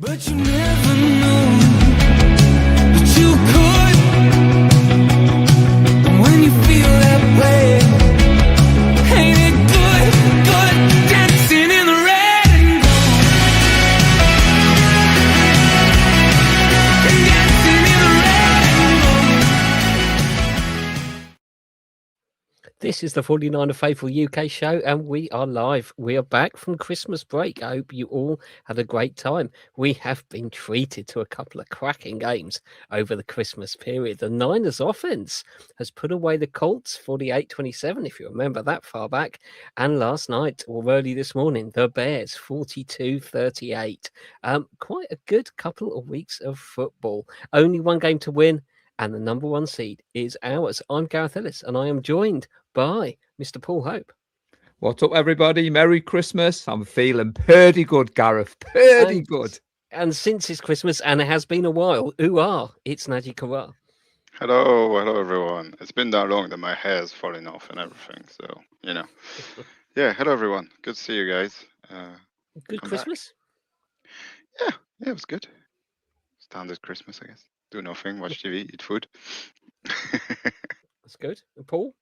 But you never know that you could. When you feel that way, ain't it good, good dancing in the red and gold, dancing in the red and gold. This is the 49er Faithful UK show, and we are live. We are back from Christmas break. I hope you all had a great time. We have been treated to a couple of cracking games over the Christmas period. The Niners offense has put away the Colts 48-27, if you remember that far back. And last night, or early this morning, the Bears 42-38. Quite a good couple of weeks of football. Only one game to win, and the number one seed is ours. I'm Gareth Ellis, and I am joined by Mr. Paul Hope. What's up, everybody? Merry Christmas. I'm feeling pretty good, Gareth. Pretty good. And since it's Christmas, and it has been a while, it's Najee Karar. Hello, everyone. It's been that long that my hair's falling off and everything. So, Yeah, hello, everyone. Good to see you guys. Good I'm Christmas? Yeah, it was good. Standard Christmas, I guess. Do nothing, watch TV, eat food. That's good. And Paul?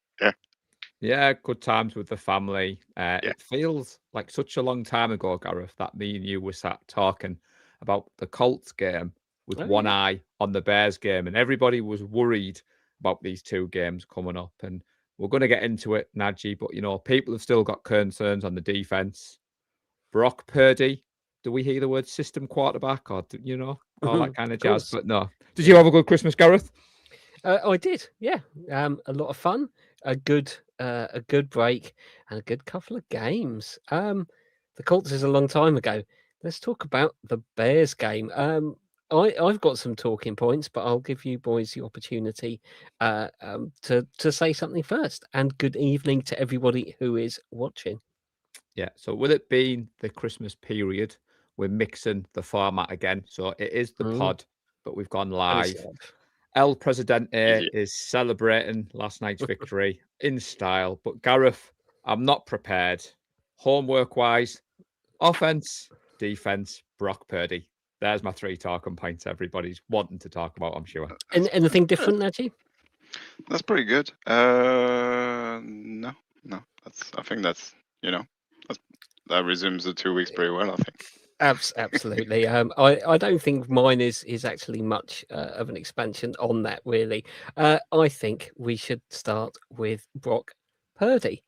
Yeah, good times with the family. Yeah. It feels like such a long time ago, Gareth, that me and you were sat talking about the Colts game with one eye on the Bears game, and everybody was worried about these two games coming up. And we're going to get into it, Najee, but people have still got concerns on the defense. Brock Purdy, do we hear the word system quarterback, or all that kind of jazz? But no. Did you have a good Christmas, Gareth? I did, yeah. A lot of fun, a good break, and a good couple of games. The Colts is a long time ago. Let's talk about the Bears game. I've got some talking points, but I'll give you boys the opportunity to say something first. And good evening to everybody who is watching. Yeah. So with it being the Christmas period, we're mixing the format again. So it is the pod, but we've gone live. El Presidente is celebrating last night's victory in style. But Gareth, I'm not prepared. Homework-wise, offense, defense, Brock Purdy. There's my three talking points everybody's wanting to talk about, I'm sure. Anything different, Najee? That's pretty good. No. I think that's that resumes the 2 weeks pretty well, I think. Absolutely. I don't think mine is actually much of an expansion on that, really. I think we should start with Brock Purdy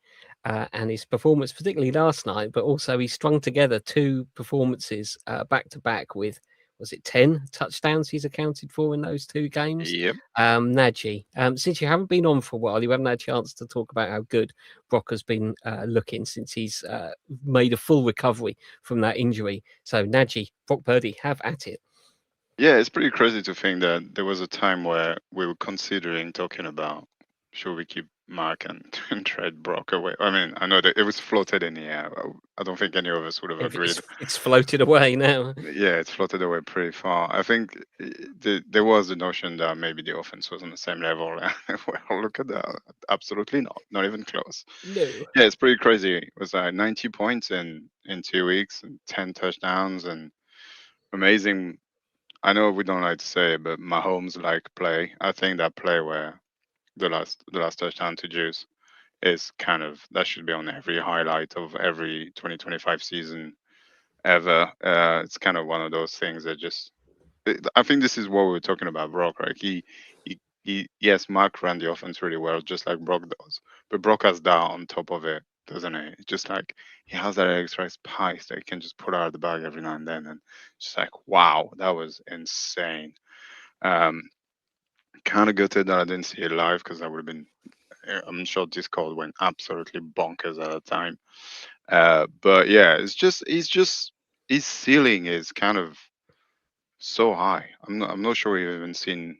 and his performance, particularly last night, but also he strung together two performances back to back with, was it 10 touchdowns he's accounted for in those two games? Yep. Najee, since you haven't been on for a while, you haven't had a chance to talk about how good Brock has been looking since he's made a full recovery from that injury. So, Najee, Brock Purdy, have at it. Yeah, it's pretty crazy to think that there was a time where we were considering talking about should we keep Mark and trade Brock away. I mean, I know that it was floated in the air. I don't think any of us would have agreed. It's floated away now. Yeah, it's floated away pretty far. I think there was the notion that maybe the offense was on the same level. Well, look at that. Absolutely not even close. No. Yeah, it's pretty crazy. It was 90 points in 2 weeks and 10 touchdowns and amazing. I know we don't like to say it, but Mahomes-like play. I think that play where the last touchdown to Juice is that should be on every highlight of every 2025 season ever. It's kind of one of those things that I think this is what we were talking about Brock, right? Yes, Mark ran the offense really well, just like Brock does, but Brock has that on top of it, doesn't he? It's just like he has that extra spice that he can just pull out of the bag every now and then, and just like, wow, that was insane. Kind of gutted that I didn't see it live because I would have been. I'm sure Discord went absolutely bonkers at the time. But yeah, his ceiling is kind of so high. I'm not sure we've even seen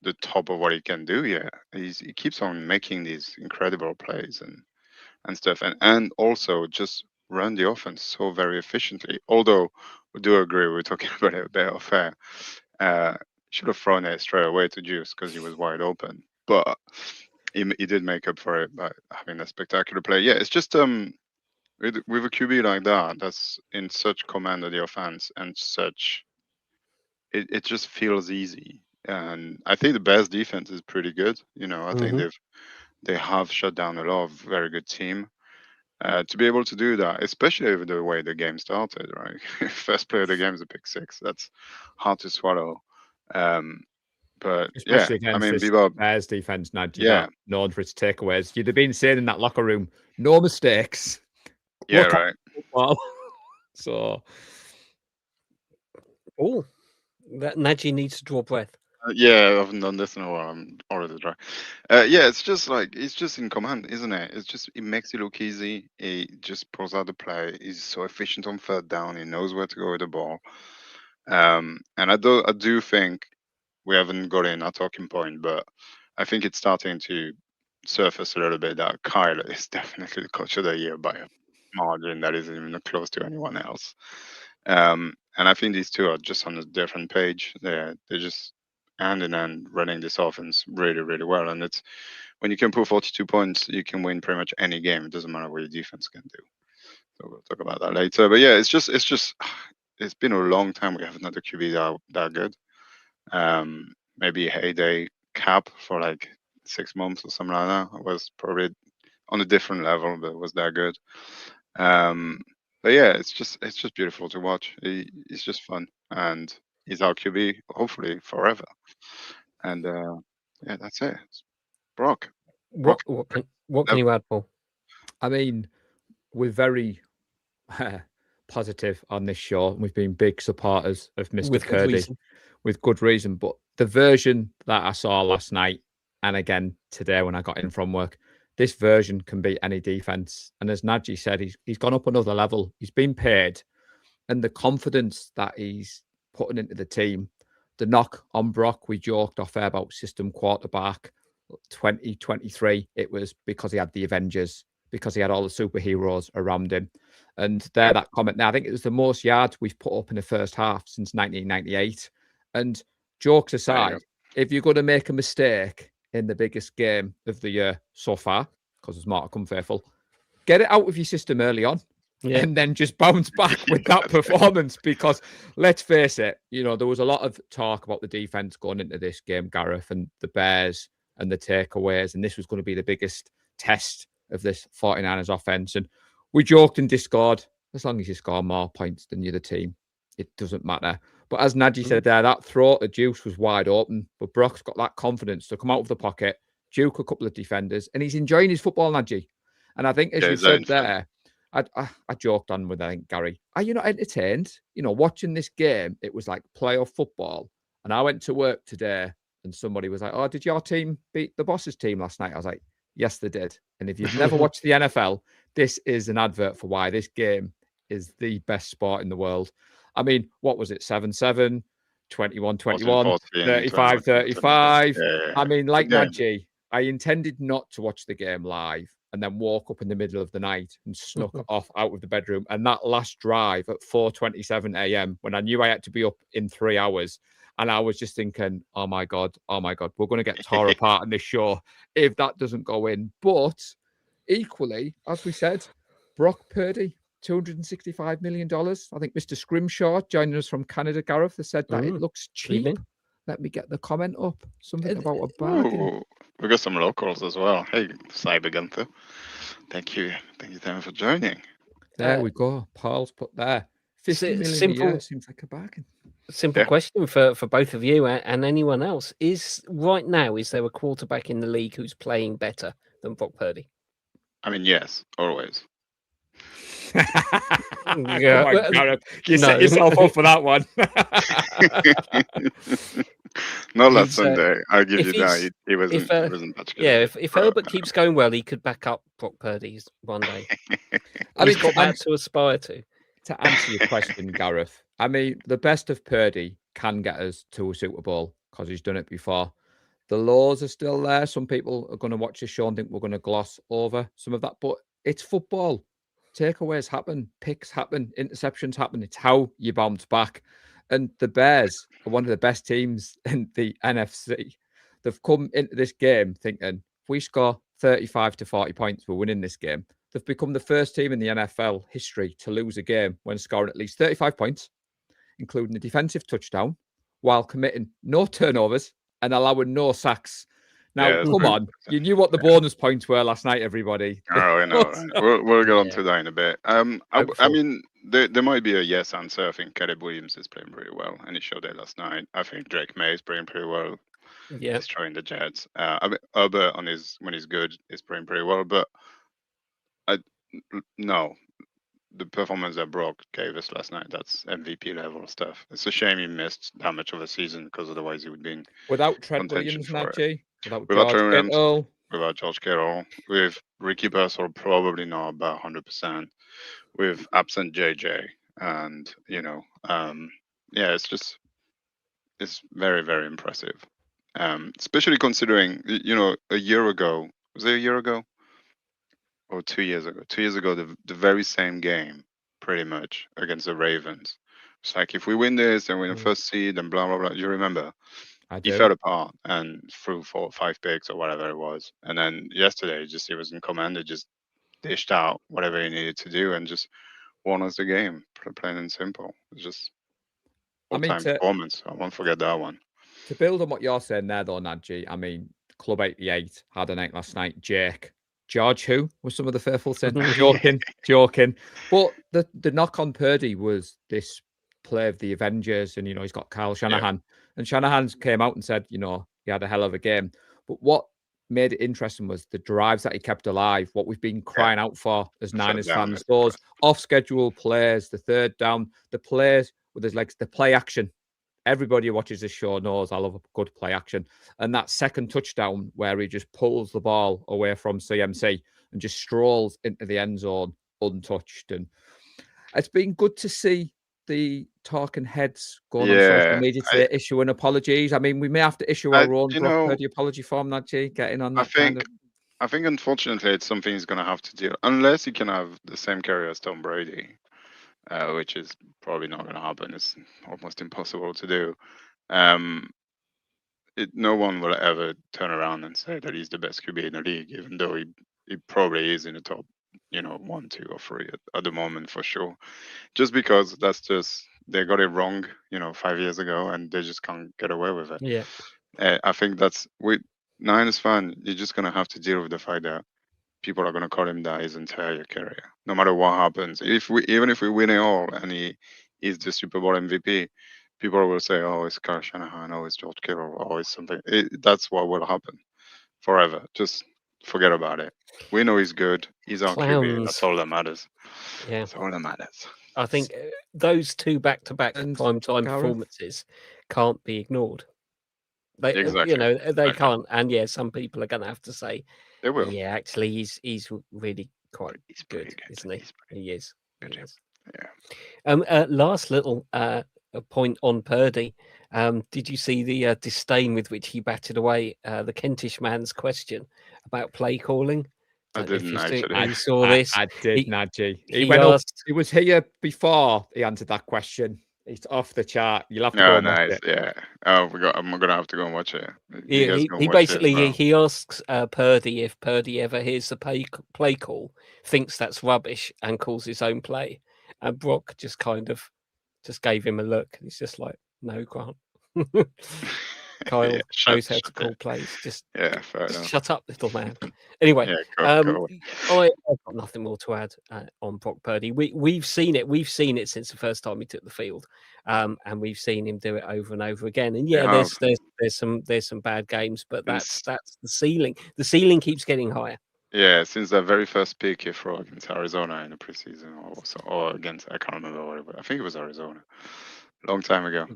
the top of what he can do yet. He keeps on making these incredible plays and stuff, and also just run the offense so very efficiently. Although we do agree, we're talking about it a bit off air. Should have thrown it straight away to Juice because he was wide open, but he did make up for it by having a spectacular play. Yeah, it's just with a QB like that, that's in such command of the offense and such, it just feels easy. And I think the Bears defense is pretty good. I think Mhm. they have shut down a lot of very good team. To be able to do that, especially with the way the game started, right? First play of the game is a pick six. That's hard to swallow. Um, but yeah, Especially I against mean, this Bebop, Bears defense, Nadji, yeah, that known for its takeaways. You'd have been saying in that locker room, no mistakes. yeah, Look at right. football. So Oh, that Najee needs to draw breath. Yeah, I haven't done this in a while. I'm already dry. Yeah, it's just like it's just in command, isn't it? It makes it look easy. He just pulls out the play. He's so efficient on third down. He knows where to go with the ball. And I do think we haven't got in our talking point, but I think it's starting to surface a little bit that Kyle is definitely the coach of the year by a margin that isn't even close to anyone else. And I think these two are just on a different page. They're just hand in hand running this offense really, really well. And it's when you can put 42 points, you can win pretty much any game. It doesn't matter what your defense can do. So we'll talk about that later. But yeah, it's just it's been a long time we haven't had a QB that good. Maybe heyday cap for like 6 months or something like that. It was probably on a different level, but it was that good. Um, but yeah, it's just beautiful to watch. He's just fun, and he's our QB hopefully forever. And yeah, that's it. Brock. What Brock. what can you add, Paul? I mean, we're very positive on this show. We've been big supporters of Mr. With good Purdy reason. with good reason. But the version that I saw last night and again today when I got in from work, this version can beat any defense. And as Najee said, he's gone up another level. He's been paid, and the confidence that he's putting into the team. The knock on Brock, we joked off air about system quarterback 2023. It was because he had the Avengers, because he had all the superheroes around him. And there, that comment now, I think it was the most yards we've put up in the first half since 1998. And jokes There you go. aside, if you're going to make a mistake in the biggest game of the year so far, because it's Martin come faithful, get it out of your system early on. Yeah. And then just bounce back with that performance, because let's face it, there was a lot of talk about the defense going into this game, Gareth, and the Bears and the takeaways, and this was going to be the biggest test of this 49ers offense. And we joked in Discord, as long as you score more points than the other team, it doesn't matter. But as Najee said there, that throw to Juice was wide open, but Brock's got that confidence to come out of the pocket, juke a couple of defenders, and he's enjoying his football, Najee. And I think, as Yeah, you he's having said fun. there, I joked on with, I think, Gary, are you not entertained? Watching this game, it was like playoff football. And I went to work today and somebody was like, oh, did your team beat the boss's team last night? I was like, yes, they did. And if you've never watched the NFL, this is an advert for why this game is the best sport in the world. I mean, what was it? 7-7, 21-21, 14, 35-35. Yeah. I mean, like Again, Najee, I intended not to watch the game live and then walk up in the middle of the night and snuck off out of the bedroom. And that last drive at 4:27 a.m., when I knew I had to be up in 3 hours, and I was just thinking, oh my God, we're going to get tore apart on this show if that doesn't go in. But equally, as we said, Brock Purdy, $265 million. I think Mr. Scrimshaw, joining us from Canada, Gareth, has said that it looks cheap. Evening. Let me get the comment up. Something about a bargain. ooh, we got some locals as well. Hey, Cyber Gunther. Thank you for joining. There we go. Paul's put there. 50 million a year seems like a bargain. Simple question for both of you and anyone else. Is there a quarterback in the league who's playing better than Brock Purdy? I mean, yes, always. Come on, Gareth. You set yourself up for that one. Not last Sunday. I'll give you that. He wasn't much good. Yeah, if Herbert keeps going well, he could back up Brock Purdy's one day. I mean, He's got that to aspire to. To answer your question, Gareth, I mean, the best of Purdy can get us to a Super Bowl because he's done it before. The laws are still there. Some people are going to watch this show and think we're going to gloss over some of that, but it's football. Takeaways happen, picks happen, interceptions happen. It's how you bounce back. And the Bears are one of the best teams in the NFC. They've come into this game thinking, if we score 35 to 40 points, we're winning this game. they've become the first team in the NFL history to lose a game when scoring at least 35 points, including a defensive touchdown, while committing no turnovers and allowing no sacks. Now, Yeah, come on. You knew what the bonus points were last night, everybody. Oh, I know. Right? We'll get onto that in a bit. I Hopeful. mean, there might be a yes answer. I think Caleb Williams is playing pretty well, and he showed that last night. I think Drake May is playing pretty well, Yeah. destroying the Jets. I mean, Herbert when he's good is playing pretty well, but no, the performance that Brock gave us last night, that's MVP level stuff. It's a shame he missed that much of a season because otherwise he would be in Without Trent contention Williams, for it. Najee, without Without George Trent Williams, Kittle, without George Kittle, with Ricky Pearsall probably not about 100%, with absent JJ, and yeah, it's very, very impressive. Especially considering, a year ago, was it a year ago or 2 years ago? 2 years ago, the very same game, pretty much against the Ravens. It's like, if we win this and we're the first seed and blah blah blah. You remember? I He do. fell apart and threw 4 or 5 picks or whatever it was. And then yesterday, he was in command. He just dished out whatever he needed to do and just won us the game, plain and simple. It's just all-time performance. I won't forget that one. To build on what you're saying there, though, Najee, I mean, Club 88 had a night last night. George, who was some of the faithful saying, joking. But the knock on Purdy was this play of the Avengers, and he's got Kyle Shanahan, and Shanahan came out and said, he had a hell of a game. But what made it interesting was the drives that he kept alive. What we've been crying out for as Niners fans, those off-schedule plays, the third down, the plays with his legs, the play action. Everybody who watches this show knows I love a good play action. And that second touchdown where he just pulls the ball away from CMC and just strolls into the end zone untouched. And it's been good to see the talking heads going on social media today issuing apologies. I mean, we may have to issue our own Brock Purdy apology form, Najee, getting on that I think, unfortunately, it's something he's going to have to deal, unless he can have the same career as Tom Brady. Which is probably not going to happen. It's almost impossible to do. No one will ever turn around and say that he's the best QB in the league, even though he probably is in the top, 1, 2, or 3 at the moment for sure. Just because they got it wrong, 5 years ago, and they just can't get away with it. Yeah. I think that's with Niners fan, you're just going to have to deal with the fact that people are going to call him that his entire career, no matter what happens. Even if we win it all and he is the Super Bowl MVP, people will say, "Oh, it's Kyle Shanahan, oh, it's George Kittle, oh, it's something." That's what will happen forever. Just forget about it. We know he's good. He's our QB. That's all that matters. Yeah, that's all that matters. I think those 2 back-to-back primetime performances can't be ignored. They can't. And some people are going to have to say, they will. Yeah, actually, he's really quite good, isn't he? He is. Yeah. Last little point on Purdy. Did you see the disdain with which he batted away the Kentish man's question about play calling? I didn't actually. You saw this. I did, Najee. He went up. He was here before he answered that question. It's off the chart. You'll have to go and watch it. Yeah. Oh, I'm gonna have to go and watch it. He basically he asks Purdy if Purdy ever hears the play call, thinks that's rubbish, and calls his own play. And Brock just kind of gave him a look. He's just like, "No, Grant." Kyle knows how to call plays. Just shut up, little man. Anyway, I've got nothing more to add on Brock Purdy. We've seen it. We've seen it since the first time he took the field, and we've seen him do it over and over again. And there's some bad games, but that's the ceiling. The ceiling keeps getting higher. Yeah, since that very first pick he threw against Arizona in the preseason, or against, I can't remember what it was. I think it was Arizona, long time ago.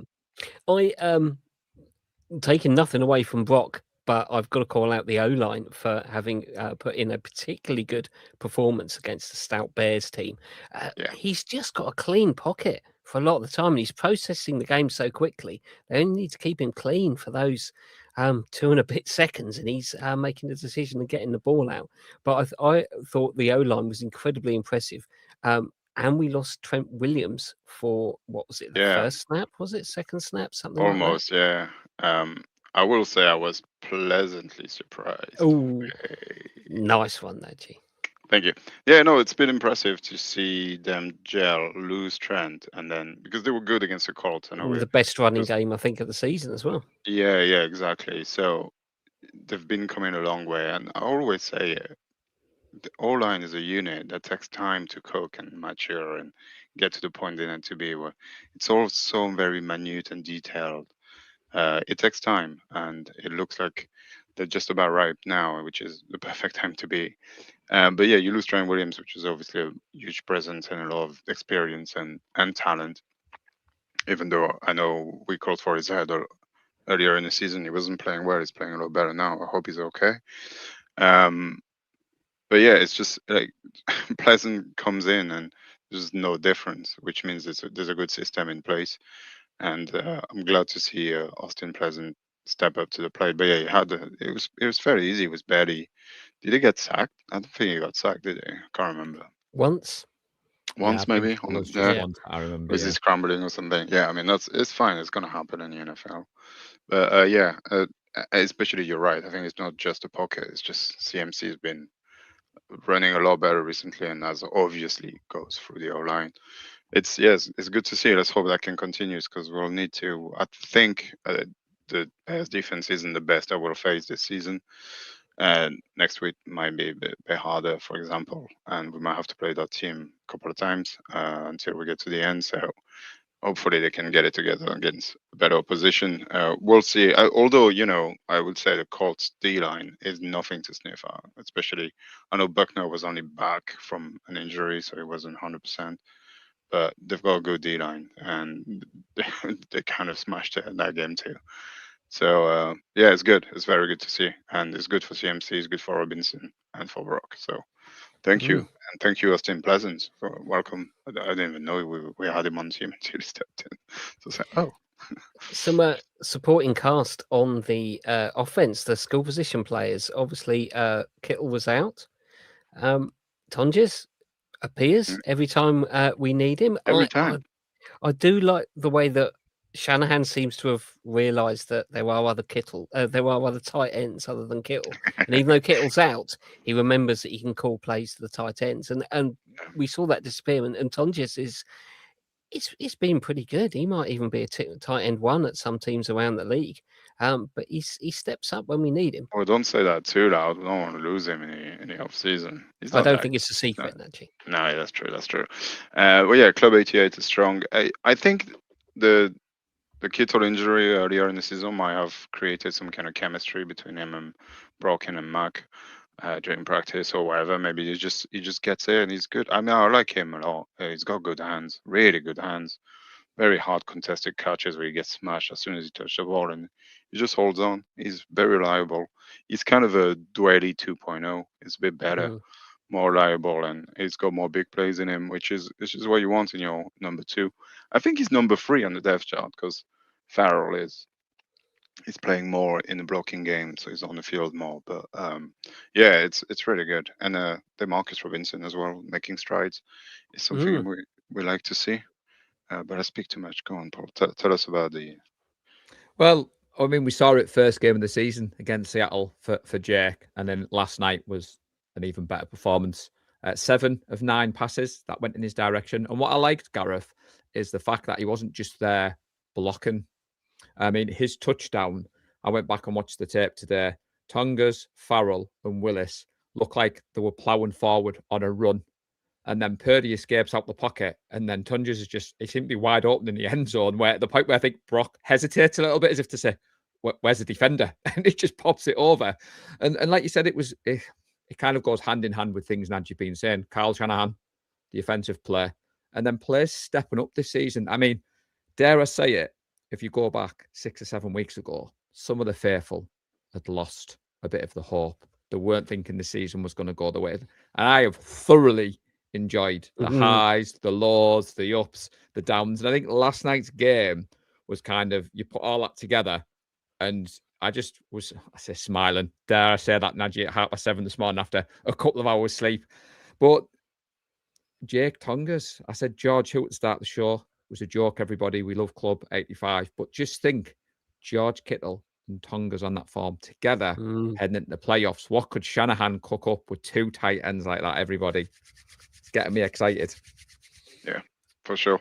Taking nothing away from Brock, but I've got to call out the O-line for having put in a particularly good performance against the stout Bears team. He's just got a clean pocket for a lot of the time, and he's processing the game so quickly. They only need to keep him clean for those 2 and a bit seconds, and he's making the decision and getting the ball out. But I thought the O-line was incredibly impressive. And we lost Trent Williams for, what was it, the first snap? Was it second snap? Something almost, like that? I will say I was pleasantly surprised. Oh, nice one, Najee. Thank you. Yeah, no, it's been impressive to see them gel, lose Trent, and then because they were good against the Colts. I know The best running was- game, I think, of the season as well. yeah, exactly. So they've been coming a long way, and I always say the O-line is a unit that takes time to cook and mature and get to the point they need to be. Where it's all so very minute and detailed. It takes time, and it looks like they're just about ripe now, which is the perfect time to be. But yeah, you lose Trent Williams, which is obviously a huge presence and a lot of experience and talent. Even though I know we called for his head earlier in the season, he wasn't playing well. He's playing a lot better now. I hope he's okay. Um, but yeah, it's just like Pleasant comes in and there's no difference, which means there's a good system in place. And I'm glad to see Austin Pleasant step up to the plate. But yeah, it was fairly easy. It was barely. Did he get sacked? I don't think he got sacked, did he? I can't remember. Once. Yeah, I Once think maybe. it was just Yeah. once. I remember. Was he scrambling or something? Yeah, I mean it's fine. It's gonna happen in the NFL. But yeah, especially you're right. I think it's not just a pocket. It's just CMC has been running a lot better recently, and as obviously goes through the O line. It's yes, it's good to see. Let's hope that can continue because we'll need to. I think the Bears defense isn't the best I will face this season. And next week might be a bit harder, for example, and we might have to play that team a couple of times until we get to the end. So hopefully they can get it together against better opposition. We'll see. Although I would say the Colts D line is nothing to sniff at. Especially, I know Buckner was only back from an injury, so he wasn't 100%. But they've got a good D line, and they kind of smashed it in that game too. So yeah, it's good. It's very good to see, and it's good for CMC. It's good for Robinson and for Brock. So thank you, and thank you, Austin Pleasant, for welcome. I didn't even know we had him on team until he stepped in. So it's like, oh, Some supporting cast on the offense, the skill position players. Obviously, Kittle was out. Tonjes appears every time we need him. every time. I do like the way that Shanahan seems to have realised that there are other tight ends other than Kittle. And even though Kittle's out, he remembers that he can call plays to the tight ends. And we saw that disappear. And Tonjes it's been pretty good. He might even be a tight end one at some teams around the league. But he steps up when we need him. Well, don't say that too loud. We don't want to lose him in the off season. I don't think it's a secret, actually. No, that's true. That's true. Well, yeah, Club 88 is strong. I think the Kittle injury earlier in the season might have created some kind of chemistry between him and Brocken and Mac during practice or whatever. Maybe he just gets it and he's good. I mean, I like him a lot. He's got good hands, really good hands. Very hard contested catches where he gets smashed as soon as he touches the ball, and he just holds on. He's very reliable. He's kind of a Dwelly 2.0. It's a bit better, more reliable, and he's got more big plays in him, which is what you want in your number two. I think he's number three on the depth chart because Farrell is playing more in the blocking game, so he's on the field more. But yeah, it's really good. And DeMarcus Robinson as well, making strides, is something we like to see. But I speak too much. Go on, Paul. Tell us about the. Well, I mean, we saw it first game of the season against Seattle for Jake, and then last night was an even better performance. 7 of 9 passes that went in his direction. And what I liked, Gareth, is the fact that he wasn't just there blocking. I mean, his touchdown, I went back and watched the tape today. Tongas, Farrell, and Willis looked like they were ploughing forward on a run. And then Purdy escapes out the pocket, and then Tonjes he seemed to be wide open in the end zone, where at the point where I think Brock hesitates a little bit as if to say, where's the defender? And he just pops it over. And like you said, it kind of goes hand in hand with things Nadji's been saying. Kyle Shanahan, the offensive play, and then players stepping up this season. I mean, dare I say it, if you go back 6 or 7 weeks ago, some of the faithful had lost a bit of the hope. They weren't thinking the season was going to go the way. And I have thoroughly enjoyed the highs, the lows, the ups, the downs. And I think last night's game was kind of, you put all that together, and I just was, smiling. Dare I say that, Nadji, at 7:30 this morning after a couple of hours sleep. But Jake Tongas, I said George Hill to start the show. It was a joke, everybody. We love Club 85. But just think, George Kittle and Tonga's on that form together Mm. heading into the playoffs. What could Shanahan cook up with 2 tight ends like that? Everybody, it's getting me excited. Yeah, for sure.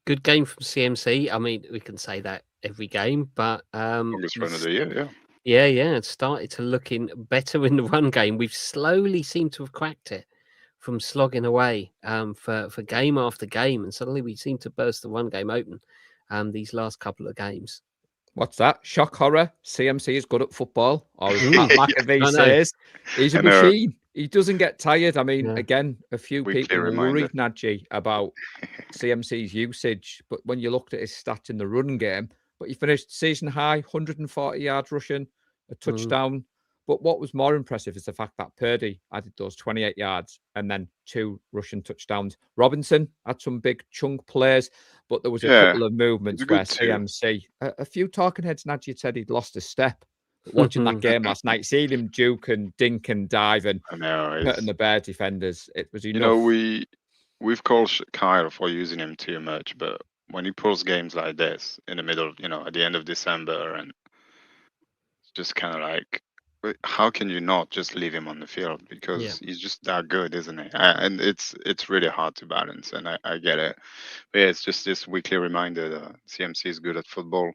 Good game from CMC. I mean, we can say that every game, but Longest run of the year. yeah, it started to looking better in the run game. We've slowly seemed to have cracked it from slogging away for game after game, and suddenly we seem to burst the run game open these last couple of games. What's that? Shock horror. CMC is good at football, or as Mm. Pat McAfee I know. says, he's a I know. machine. He doesn't get tired. I mean, Yeah. again, a few Weekly people were reminder. worried, Nadji, about CMC's usage, but when you looked at his stats in the run game, but he finished season high, 140 yards rushing, a touchdown. But what was more impressive is the fact that Purdy added those 28 yards and then 2 rushing touchdowns. Robinson had some big chunk plays, but there was a couple of movements he's where good too. CMC, a few talking heads, Nadji said he'd lost a step. But watching that game last night, seeing him juke and dink and dive and I know. hurting the Bear defenders, it was enough. You know, we've called Kyle for using him too much, but when he pulls games like this in the middle, at the end of December, and it's just kind of like, how can you not just leave him on the field? Because he's just that good, isn't he? And it's really hard to balance, and I get it. But yeah, it's just this weekly reminder that CMC is good at football,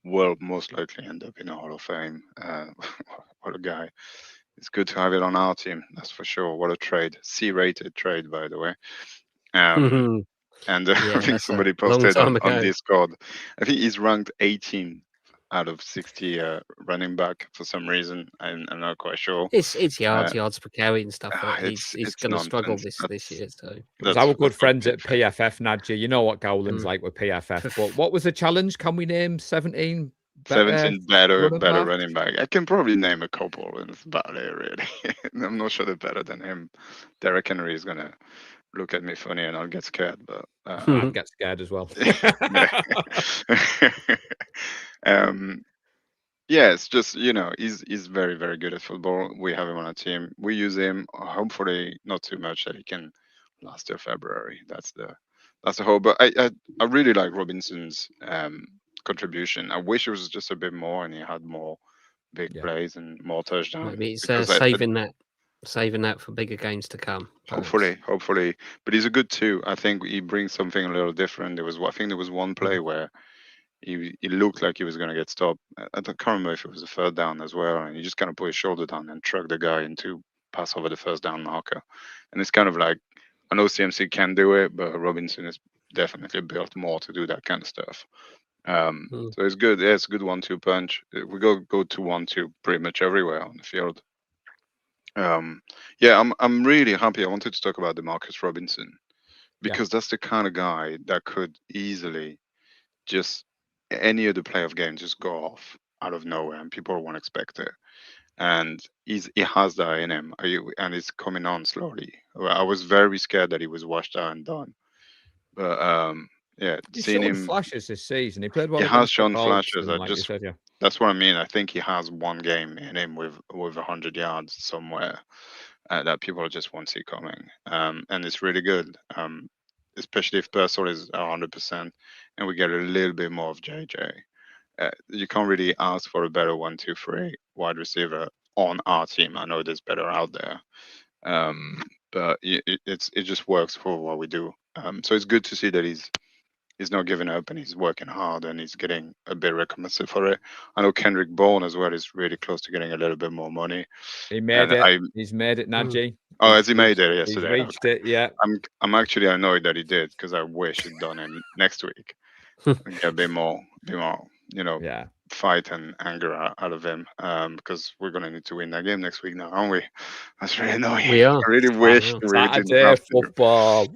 will most likely end up in the Hall of Fame. What a guy. It's good to have it on our team, that's for sure. What a trade. C-rated trade, by the way. And I think somebody posted on Discord, I think he's ranked 18 out of 60 running back for some reason. I'm not quite sure. It's yards per carry and stuff. He's going to struggle this year. So that's our good friends at PFF, Nadji. You know what Gowland's like with PFF. But what was the challenge? Can we name 17 better running back? I can probably name a couple, and it's about it, really. I'm not sure they're better than him. Derek Henry is going to look at me funny and I'll get scared, but I'd get scared as well. Yeah, it's just he's very, very good at football. We have him on our team. We use him, hopefully not too much that he can last till February. That's the hope. But I really like Robinson's contribution. I wish it was just a bit more and he had more big plays and more touchdowns. Maybe it's saving that for bigger games to come. Hopefully. But he's a good too. I think he brings something a little different. I think there was one play where he looked like he was going to get stopped. I can't remember if it was a third down as well, and he just kind of put his shoulder down and trucked the guy into pass over the first down marker. And it's kind of like, I know CMC can do it, but Robinson is definitely built more to do that kind of stuff. So it's good. Yeah, it's a good 1-2 punch. We go 2-1-2 pretty much everywhere on the field. Yeah, I'm really happy. I wanted to talk about DeMarcus Robinson because that's the kind of guy that could easily just any other playoff game just go off out of nowhere and people won't expect it. And he has that in him, and it's coming on slowly. I was very scared that he was washed out and done, but yeah, he's seeing shown him flashes this season. He played well. He has shown Colts, flashes. like you said, that's what I mean. I think he has one game in him with 100 yards somewhere that people just won't see coming, and it's really good. Especially if Purcell is 100% and we get a little bit more of JJ. You can't really ask for a better 1-2-3 wide receiver on our team. I know there's better out there, but it just works for what we do. So it's good to see that he's not giving up and he's working hard and he's getting a bit recompensed for it. I know Kendrick Bourne as well is really close to getting a little bit more money. He made it. He's made it, Nadji. Oh, has he made it yesterday? He's reached it, yeah. I'm actually annoyed that he did because I wish he'd done it next week. Get a bit more, fight and anger out of him because we're gonna need to win that game next week now, aren't we? That's really annoying. We are. I really wish we really didn't have to. Football.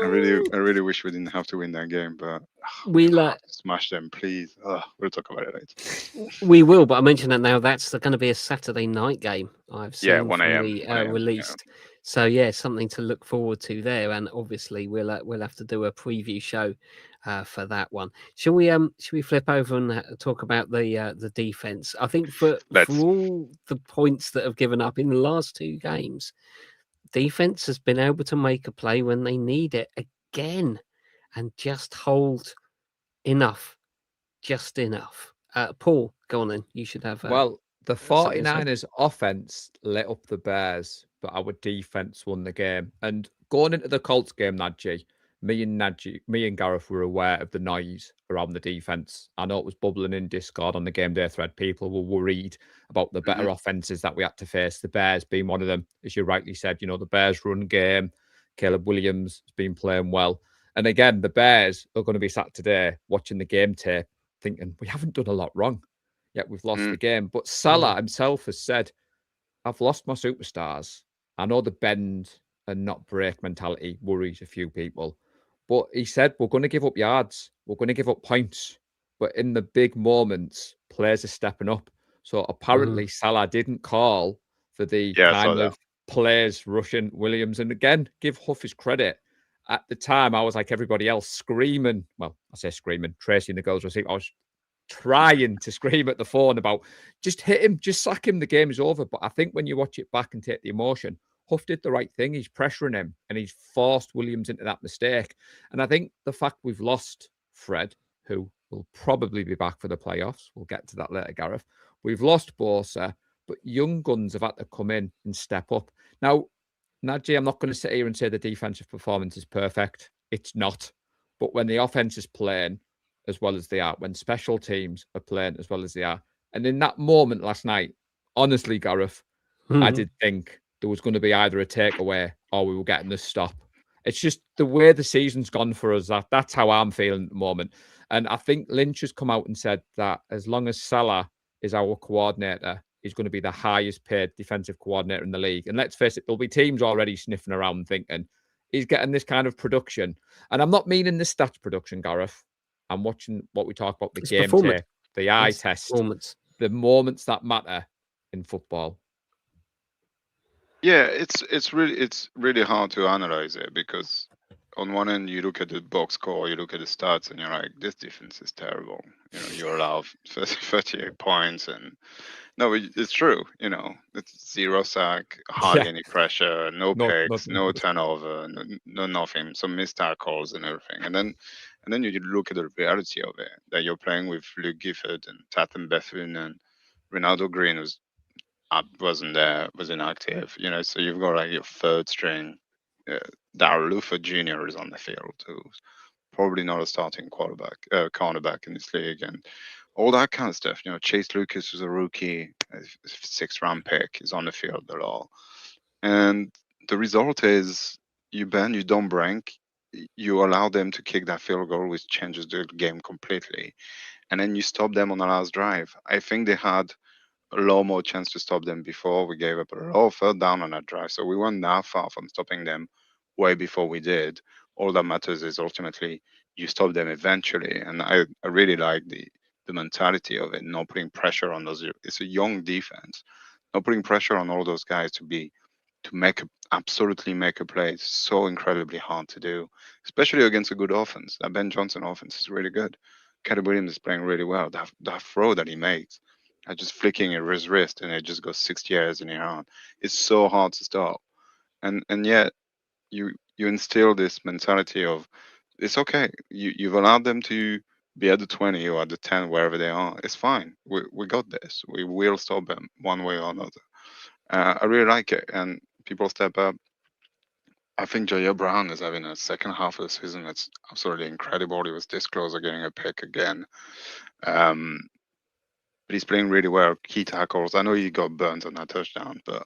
I really wish we didn't have to win that game, but we'll smash them, please. We'll talk about it later. We will, but I mentioned that now. That's going to be a Saturday night game. I've seen 1 a.m. released. So yeah, something to look forward to there, and obviously we'll have to do a preview show for that one. Shall we flip over and talk about the defense? I think for all the points that have given up in the last 2 games, defense has been able to make a play when they need it again, and just hold enough, just enough. Paul, Go on then. You should have. Well, the something to say. 49ers offense lit up the Bears, but our defense won the game. And going into the Colts game, me and Gareth were aware of the noise around the defense. I know it was bubbling in Discord on the game day thread. People were worried about the better offenses that we had to face, the Bears being one of them. As you rightly said, you know, the Bears run game, Caleb Williams has been playing well. And again, the Bears are going to be sat today watching the game tape thinking, we haven't done a lot wrong, yet we've lost the game. But Salah himself has said, I've lost my superstars. I know the bend and not break mentality worries a few people. But he said, we're going to give up yards. We're going to give up points. But in the big moments, players are stepping up. So apparently Salah didn't call for the Yeah, I saw kind that. of players rushing Williams. And again, give Huff his credit. At the time, I was like everybody else, screaming. Well, I say screaming. Tracy and the girls receive. I was trying to scream at the phone about just hit him, just sack him. The game is over. But I think when you watch it back and take the emotion, Huff did the right thing. He's pressuring him and he's forced Williams into that mistake. And I think the fact we've lost Fred, who will probably be back for the playoffs, we'll get to that later, Gareth. We've lost Bosa, but young guns have had to come in and step up. Now, Najee, I'm not going to sit here and say the defensive performance is perfect. It's not. But when the offense is playing as well as they are, when special teams are playing as well as they are, and in that moment last night, honestly, Gareth, I did think there was going to be either a takeaway or we were getting the stop. It's just the way the season's gone for us. That's how I'm feeling at the moment. And I think Lynch has come out and said that as long as Salah is our coordinator, he's going to be the highest paid defensive coordinator in the league. And let's face it, there'll be teams already sniffing around thinking he's getting this kind of production. And I'm not meaning the stats production, Gareth. I'm watching what we talk about, the It's game performance. tape, the eye test, Performance. the moments that matter in football. Yeah, it's really hard to analyze it because on one end you look at the box score, you look at the stats, and you're like, this defense is terrible. You know, you allow 38 points, and no, it's true. You know, it's zero sack, hardly any pressure, no picks, no turnover, no nothing, some missed tackles and everything. And then you look at the reality of it, that you're playing with Luke Gifford and Tatum Bethune and Ronaldo Green wasn't there, was inactive. You know, so you've got like your third string. Darryl Luther Jr. is on the field, who's probably not a starting cornerback in this league, and all that kind of stuff. You know, Chase Lucas was a rookie, a sixth round pick, is on the field at all, and the result is you don't break, you allow them to kick that field goal, which changes the game completely, and then you stop them on the last drive. I think they had a lot more chance to stop them before. We gave up a lot of third down on that drive. So we weren't that far from stopping them way before we did. All that matters is ultimately you stop them eventually. And I really like the mentality of it, not putting pressure on those. It's a young defense, not putting pressure on all those guys absolutely make a play. It's so incredibly hard to do, especially against a good offense. That Ben Johnson offense is really good. Caleb Williams is playing really well. That throw that he makes, just flicking his wrist and it just goes 60 yards in your hand. It's so hard to stop, and yet you instill this mentality of it's okay. You've allowed them to be at the 20 or at the 10, wherever they are. It's fine. We got this. We will stop them one way or another. I really like it, and people step up. I think Jair Brown is having a second half of the season that's absolutely incredible. He was this close to getting a pick again. But he's playing really well. Key tackles. I know he got burnt on that touchdown, but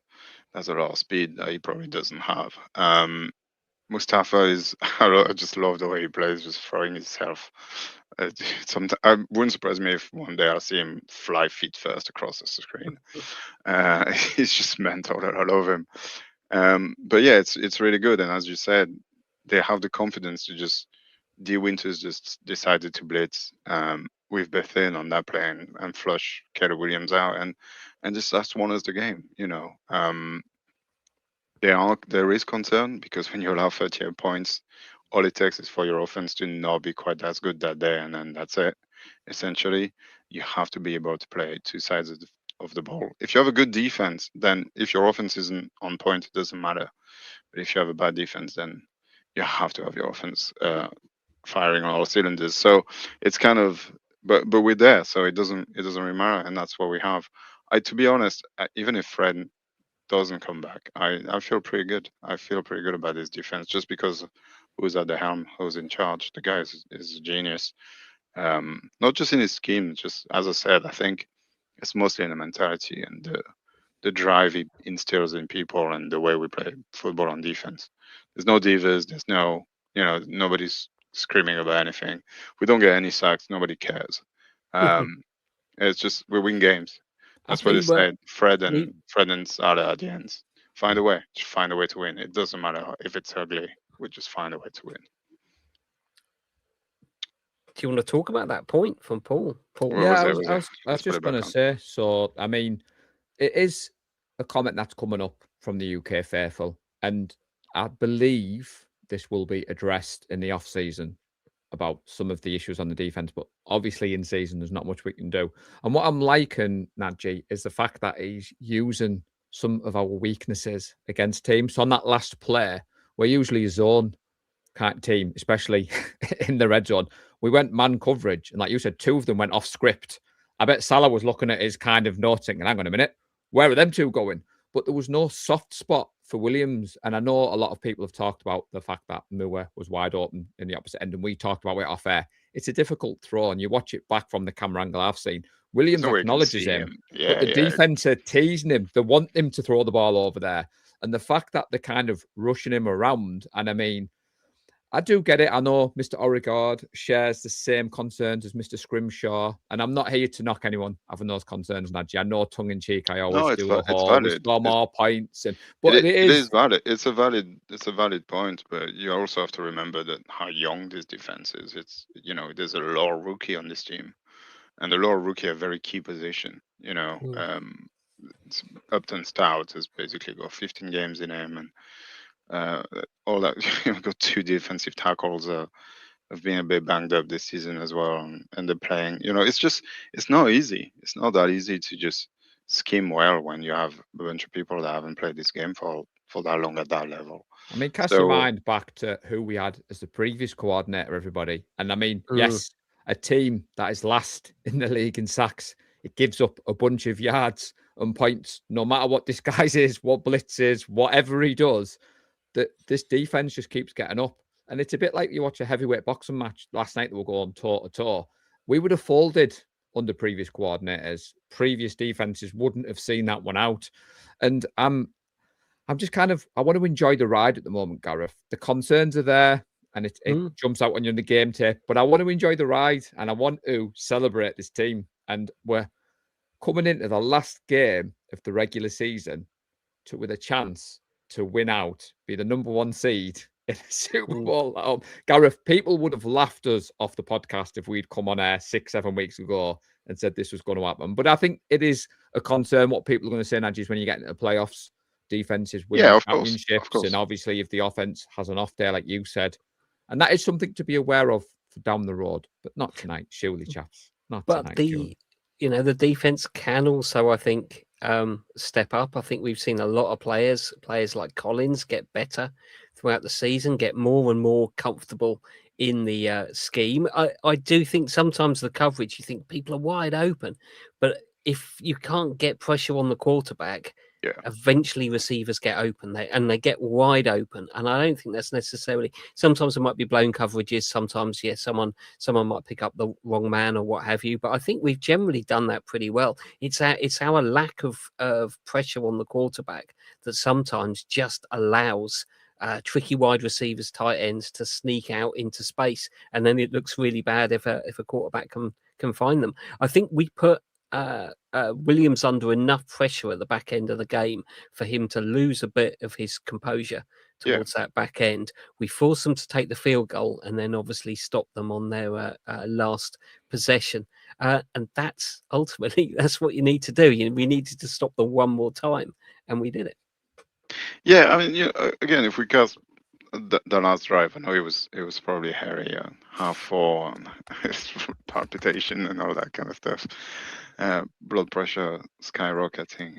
that's a lot of speed that he probably doesn't have. Mustafa is. I just love the way he plays, just throwing himself. Sometimes it wouldn't surprise me if one day I see him fly feet first across the screen. He's just mental. I love him. But yeah, it's really good. And as you said, they have the confidence to just. D Winters just decided to blitz with Bethune on that play and flush Caleb Williams out, and just that's won us the game. You know, there is concern because when you allow 38 points, all it takes is for your offense to not be quite as good that day, and then that's it. Essentially, you have to be able to play two sides of the ball. If you have a good defense, then if your offense isn't on point, it doesn't matter. But if you have a bad defense, then you have to have your offense firing on all cylinders. So it's kind of but we're there, so it doesn't really matter, and that's what we have. To be honest, even if Fred doesn't come back, I feel pretty good. I feel pretty good about this defense just because who's at the helm, who's in charge. The guy is a genius. Not just in his scheme, just as I said, I think it's mostly in the mentality and the drive he instills in people and the way we play football on defense. There's no divas. There's no, nobody's screaming about anything. We don't get any sacks. Nobody cares. Um, it's just we win games. I That's what they think well, said. Fred we and Salah at the end. Find a way. Just find a way to win. It doesn't matter if it's ugly. We just find a way to win. do you want to talk about that point from Paul? Paul, Where Yeah, was I it? was, Was I it? was, I was Let's put just it back going to on. say. So, I mean, it is a comment that's coming up from the UK faithful, and I believe this will be addressed in the off season about some of the issues on the defense. But obviously, in season, there's not much we can do. And what I'm liking, Nadji, is the fact that he's using some of our weaknesses against teams. So on that last play, we're usually a zone kind of team, especially in the red zone. We went man coverage, and like you said, two of them went off script. I bet Salah was looking at his kind of notes thinking, hang on a minute, where are them two going? But there was no soft spot for Williams. And I know a lot of people have talked about the fact that Moore was wide open in the opposite end, and we talked about it off air. It's a difficult throw, and you watch it back from the camera angle I've seen. There's Williams no way you can acknowledges see him, him. but Yeah, the yeah. defense are teasing him. They want him to throw the ball over there. And the fact that they're kind of rushing him around, and I mean, I do get it. I know Mr. Oregard shares the same concerns as Mr. Scrimshaw, and I'm not here to knock anyone having those concerns, Nadji. I know tongue in cheek, I No, always it's do the it's whole we valid. score It's more points, and It but it it is is valid. It's a valid point, but you also have to remember that how young this defense is. There's a low rookie on this team, and the low rookie a very key position. It's Upton Stout has basically got 15 games in him, and uh, all that. You've got two defensive tackles have been a bit banged up this season as well, and they're playing. It's not easy. It's not that easy to just scheme well when you have a bunch of people that haven't played this game for that long at that level. I mean, cast your So mind back to who we had as the previous coordinator, everybody. And I mean, Mm. yes, a team that is last in the league in sacks, it gives up a bunch of yards and points, no matter what disguise is, what blitz is, whatever he does, that this defense just keeps getting up. And it's a bit like you watch a heavyweight boxing match last night that will go on toe to toe. We would have folded under previous coordinators. Previous defenses wouldn't have seen that one out. And I'm just kind of I want to enjoy the ride at the moment, Gareth. The concerns are there and it Mm. jumps out on you in the game tape, but I want to enjoy the ride and I want to celebrate this team. And we're coming into the last game of the regular season with a chance to win out, be the number one seed in a Super Mm. Bowl. Gareth, people would have laughed us off the podcast if we'd come on air 6-7 weeks ago and said this was going to happen. But I think it is a concern what people are going to say, Najee, is when you get into the playoffs, defenses winning yeah, of championships, course. and obviously if the offense has an off day, like you said, and that is something to be aware of for down the road, but not tonight, surely, chaps. Not But tonight, surely. the defense can also, I think, step up. I think we've seen a lot of players like Collins get better throughout the season, get more and more comfortable in the scheme. I do think sometimes the coverage, you think people are wide open, but if you can't get pressure on the quarterback, Yeah. eventually receivers get open and they get wide open. And I don't think that's necessarily. Sometimes it might be blown coverages. Sometimes, someone might pick up the wrong man or what have you. But I think we've generally done that pretty well. It's our lack of pressure on the quarterback that sometimes just allows tricky wide receivers, tight ends to sneak out into space, and then it looks really bad if a quarterback can find them. I think we put Williams under enough pressure at the back end of the game for him to lose a bit of his composure Yeah. towards that back end. We forced them to take the field goal and then obviously stop them on their last possession. And that's ultimately that's what you need to do. We needed to stop them one more time, and we did it. Yeah, I mean, again, if we cast the last drive, I know it was probably hairy, half four, and palpitation and all that kind of stuff, blood pressure skyrocketing.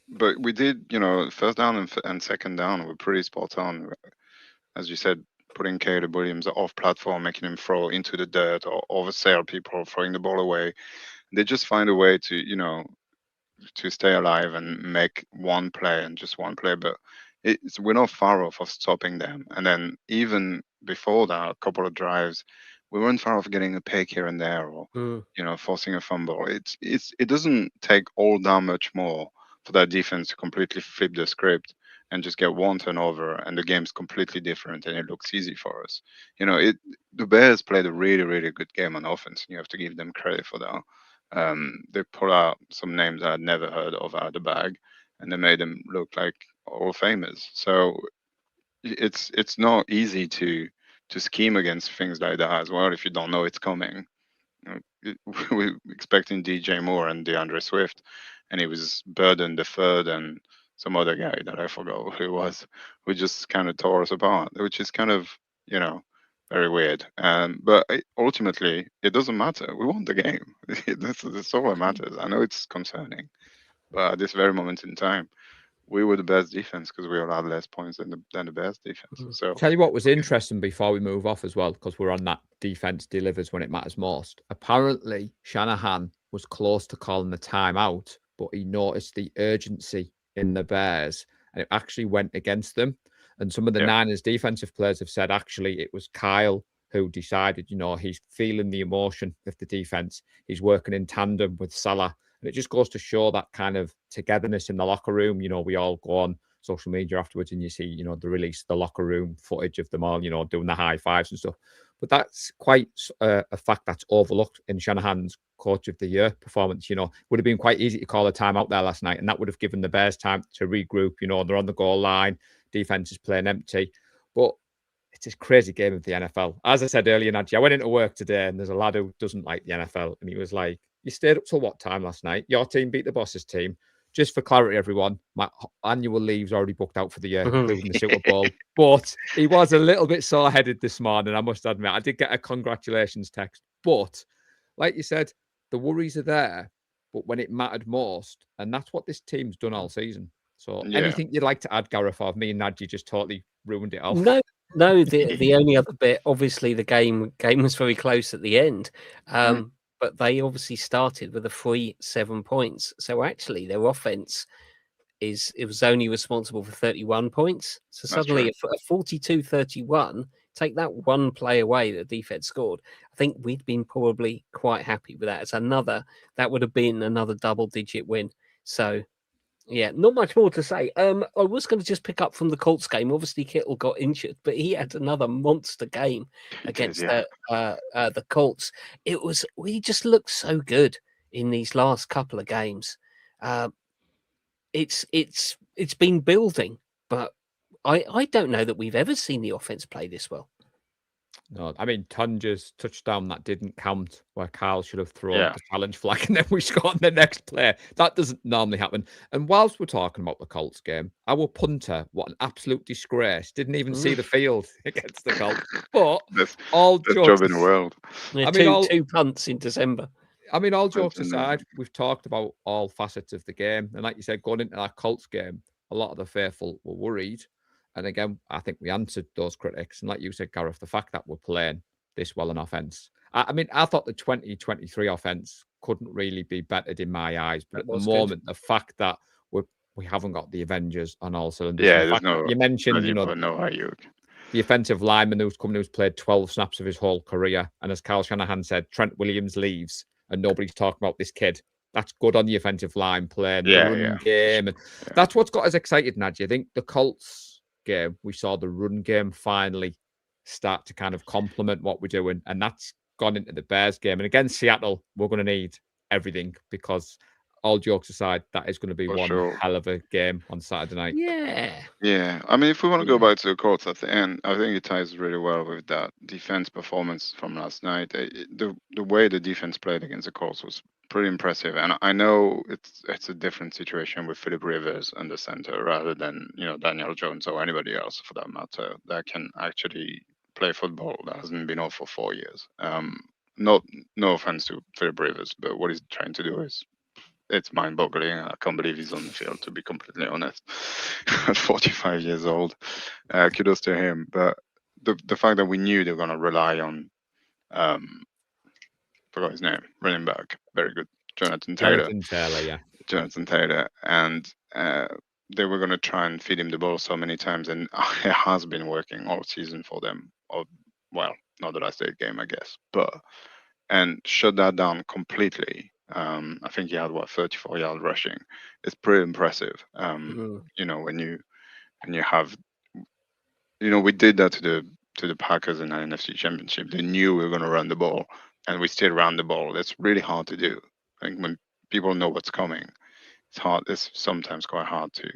But we did, first down and second down were pretty spot on. As you said, putting Caleb Williams off platform, making him throw into the dirt or oversail people, throwing the ball away. They just find a way to, to stay alive and make one play and just one play. But we're not far off of stopping them. And then even before that, a couple of drives, we weren't far off getting a pick here and there, or forcing a fumble. It doesn't take all that much more for that defense to completely flip the script and just get one turnover, and the game's completely different, and it looks easy for us. The Bears played a really, really good game on offense, and you have to give them credit for that. They pulled out some names I had never heard of out of the bag, and they made them look like Hall of Famers. So it's not easy to scheme against things like that as well if you don't know it's coming. We're expecting DJ Moore and DeAndre Swift, and he was Burden the third and some other guy that I forgot who it was, who just kind of tore us apart, which is kind of, very weird. But ultimately, it doesn't matter. We won the game. That's all that matters. I know it's concerning, but at this very moment in time, we were the best defense because we allowed less points than the Bears defense. So Tell you what was interesting before we move off as well, because we're on that defense delivers when it matters most. Apparently, Shanahan was close to calling the timeout, but he noticed the urgency in the Bears and it actually went against them. And some of the Niners defensive players have said actually it was Kyle who decided, he's feeling the emotion of the defense. He's working in tandem with Salah. And it just goes to show that kind of togetherness in the locker room. We all go on social media afterwards and you see, the release of the locker room footage of them all, doing the high fives and stuff. But that's quite a fact that's overlooked in Shanahan's Coach of the Year performance. Would have been quite easy to call a timeout there last night, and that would have given the Bears time to regroup. They're on the goal line, defense is playing empty. But it's a crazy game of the NFL. As I said earlier, Nadji, I went into work today and there's a lad who doesn't like the NFL, and he was like, "You stayed up till what time last night? Your team beat the boss's team." Just for clarity, everyone, my annual leave's already booked out for the year, including the Super Bowl. But he was a little bit sore-headed this morning, I must admit. I did get a congratulations text. But like you said, the worries are there, but when it mattered most, and that's what this team's done all season. So anything you'd like to add, Gareth, or me and Nadji just totally ruined it off? No, the only other bit, obviously the game was very close at the end. But they obviously started with a free 7 points. So actually their offense it was only responsible for 31 points. So suddenly a 42-31, take that one play away that defense scored. I think we'd been probably quite happy with that. That would have been another double-digit win. So yeah, not much more to say. I was going to just pick up from the Colts game. Obviously, Kittle got injured, but he had another monster game against the Colts. We just looked so good in these last couple of games. It's been building, but I don't know that we've ever seen the offense play this well. No, I mean, Tunja's touchdown that didn't count, where Kyle should have thrown the challenge flag and then we scored the next play. That doesn't normally happen. And whilst we're talking about the Colts game, our punter, what an absolute disgrace, didn't even see the field against the Colts. But all jokes job in the world. Yeah, two punts in December. I mean, all jokes aside, we've talked about all facets of the game. And like you said, going into that Colts game, a lot of the faithful were worried. And again, I think we answered those critics. And like you said, Gareth, the fact that we're playing this well in offense. I mean, I thought the 2023 offense couldn't really be bettered in my eyes. But at the moment, the fact that we haven't got the Avengers on all cylinders. Yeah, you mentioned, the offensive lineman who's played 12 snaps of his whole career. And as Kyle Shanahan said, Trent Williams leaves and nobody's talking about this kid. That's good on the offensive line playing the run game. And that's what's got us excited, Nadji. I think the Colts game, we saw the run game finally start to kind of complement what we're doing, and that's gone into the Bears game. And against Seattle, we're going to need everything, because all jokes aside, that is going to be hell of a game on Saturday night. Yeah. I mean, if we want to go back to the Colts at the end, I think it ties really well with that defense performance from last night. The way the defense played against the Colts was pretty impressive. And I know it's a different situation with Philip Rivers under center rather than, Daniel Jones or anybody else for that matter that can actually play football that hasn't been off for 4 years. No offense to Philip Rivers, but what he's trying to do it's mind-boggling. I can't believe he's on the field, to be completely honest. At 45 years old, kudos to him. But the fact that we knew they were going to rely on forgot his name, running back, very good, Jonathan Taylor, yeah. Jonathan Taylor, and they were going to try and feed him the ball so many times, and it has been working all season for them. Or, well, not the last 8 game, I guess, but and shut that down completely. I think he had 34 yards rushing. It's pretty impressive. You know, when you have, you know, we did that to the Packers in the NFC Championship. They knew we were going to run the ball, and we still ran the ball. It's really hard to do. I think when people know what's coming, it's hard. It's sometimes quite hard to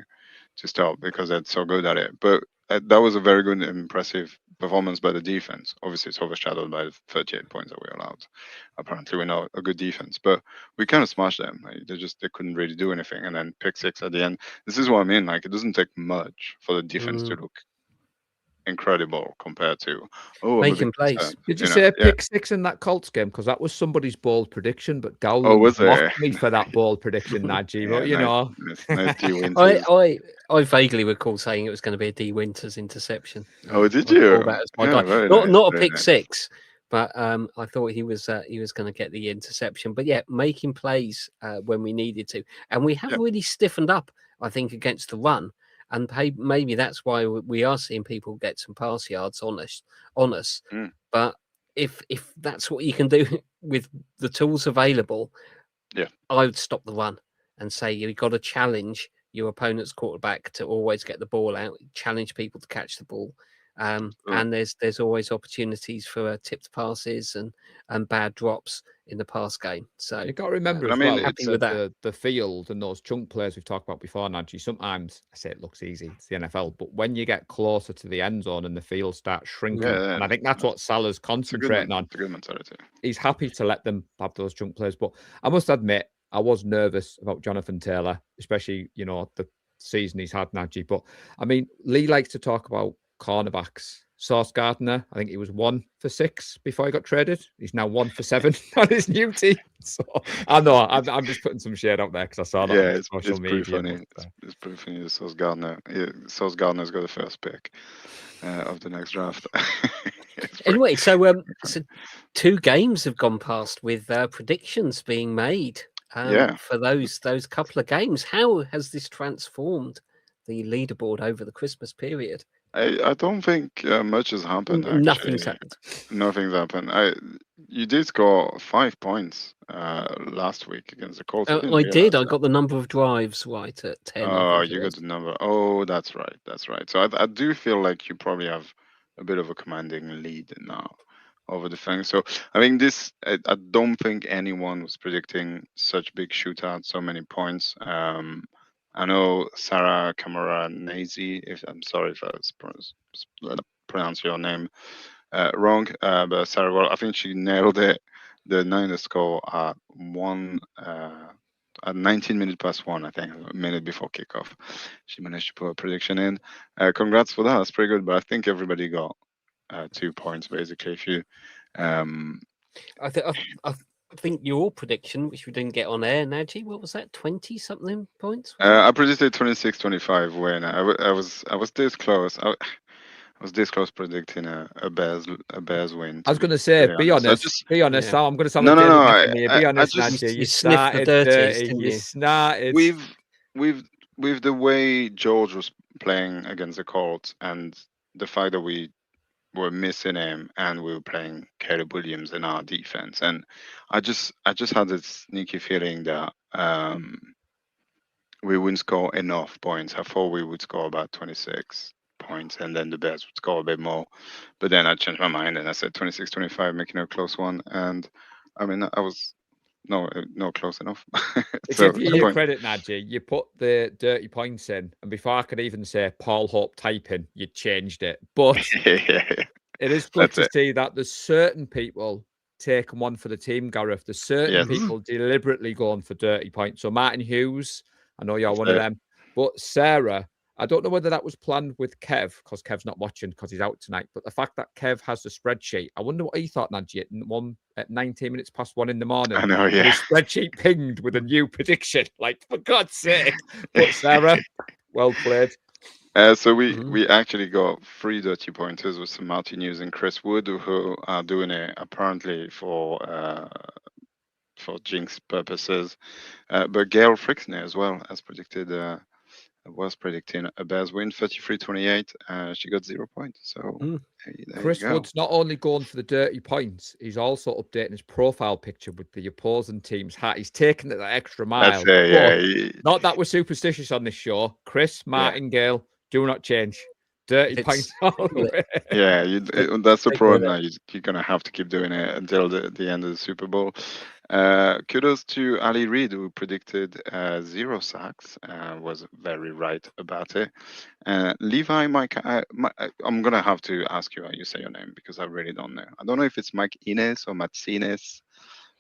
stop because they're so good at it. But that was a very good, impressive performance by the defense. Obviously, it's overshadowed by the 38 points that we allowed. Apparently, we're not a good defense, but we kind of smashed them. Like, they couldn't really do anything, and then pick 6 at the end. This is what I mean. Like, it doesn't take much for the defense to look incredible compared to making plays. Did you say a pick 6 in that Colts game? Because that was somebody's bold prediction, but Gowland was mocked me for that bold prediction, Najee. But you know, I vaguely recall saying it was going to be a D Winters interception. Oh, did you? Not a pick 6, but I thought he was going to get the interception. But yeah, making plays when we needed to, and we have really stiffened up, I think, against the run. And maybe that's why we are seeing people get some pass yards on us. But if that's what you can do with the tools available, I would stop the run and say you've got to challenge your opponent's quarterback to always get the ball out, challenge people to catch the ball. And there's always opportunities for tipped passes and bad drops in the pass game. So you got to remember as well, the field and those chunk plays we've talked about before, Najee. Sometimes I say it looks easy, it's the NFL, but when you get closer to the end zone and the field starts shrinking, and I think that's what Salah's concentrating on. It's a good mentality. He's happy to let them have those chunk plays, but I must admit, I was nervous about Jonathan Taylor, especially, you know, the season he's had, Najee. But I mean, Lee likes to talk about cornerbacks. Sauce Gardner, I think he was 1 for 6 before he got traded. He's now 1 for 7 on his new team. So I know I'm just putting some shade out there because I saw that on social media. Funny. It's pretty funny. Sauce Gardner. Sauce Gardner's got the first pick of the next draft. Anyway, so 2 games have gone past with predictions being made. For those couple of games. How has this transformed the leaderboard over the Christmas period? I don't think much has happened. Actually. Nothing's happened. Nothing's happened. You did score 5 points last week against the Colts. I did. I got the number of drives right at 10. Oh, you got the number. Oh, that's right. That's right. So I do feel like you probably have a bit of a commanding lead now over the thing. So I mean, I don't think anyone was predicting such big shootout, so many points. I know Sarah Camoranesi, I'm sorry if I pronounce your name wrong, but Sarah, well, I think she nailed it. The Niners score at 19 minutes past 1, I think, a minute before kickoff. She managed to put a prediction in. Congrats for that. That's pretty good. But I think everybody got 2 points basically. If you, I think your prediction, which we didn't get on air, Najee, what was that? 20-something points? I predicted 26-25 win. I was this close. I was this close predicting a Bears win. I was going to say, be honest. Be honest. I'm going to sound no. Be honest, Najee. You sniffed the dirties, didn't you? Started. With the way George was playing against the Colts and the fact that we were missing him and we were playing Caleb Williams in our defense, and I just had this sneaky feeling that we wouldn't score enough points. I thought we would score about 26 points and then the Bears would score a bit more, but then I changed my mind and I said 26-25, making it a close one. And I mean, I was not close enough. So, give you credit, Najee. You put the dirty points in, and before I could even say Paul Hope typing, you changed it. But it is good to see that there's certain people taking one for the team, Gareth. There's certain people deliberately going for dirty points. So Martin Hughes, I know you're one of them. But Sarah, I don't know whether that was planned with Kev, because Kev's not watching because he's out tonight. But the fact that Kev has the spreadsheet, I wonder what he thought, Najee, at 19 minutes past 1 in the morning. I know, yeah. His spreadsheet pinged with a new prediction. Like, for God's sake. But Sarah, well played. So Mhm. we actually got 3 dirty pointers with some Martinez and Chris Wood, who are doing it apparently for jinx purposes. But Gail Frickney as well, as predicted, was predicting a Bears win, 33-28. She got 0 points. So Mm. there you Chris go. Wood's not only going for the dirty points, he's also updating his profile picture with the opposing team's hat. He's taking it that extra That's mile. it. But Yeah, not that we're superstitious on this show. Chris, yeah. Martin, Gale, do not change. Dirty It's points all the well, way. Yeah, that's the take care of problem now. it. You're gonna have to keep doing it until the end of the Super Bowl. Kudos to Ali Reid, who predicted 0 sacks. Was very right about it. Levi, I'm gonna have to ask you how you say your name because I really don't know. I don't know if it's Mike Ines or Matsines,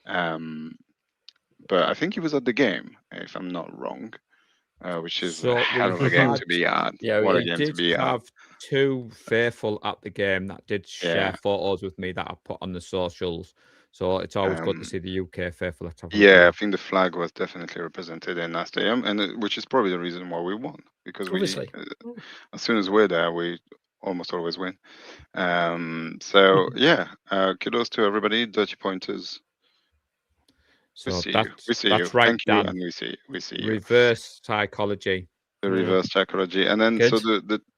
but I think he was at the game, if I'm not wrong. Which is a So hell we of a game had, to be at. Yeah, What a we game to did be at. have 2 faithful at the game that did share Yeah. photos with me that I put on the socials. So it's always good to Um, see the UK faithful. Let's have a look Yeah, I now. think the flag was definitely represented in that stadium, and which is probably the reason why we won because obviously. as soon as we're there, we almost always win. So yeah, kudos to everybody. Dirty pointers. We So see you. We that's see you. right, Thank you, Dan. and we see you. Reverse psychology. The Yeah. reverse psychology, and then Good. so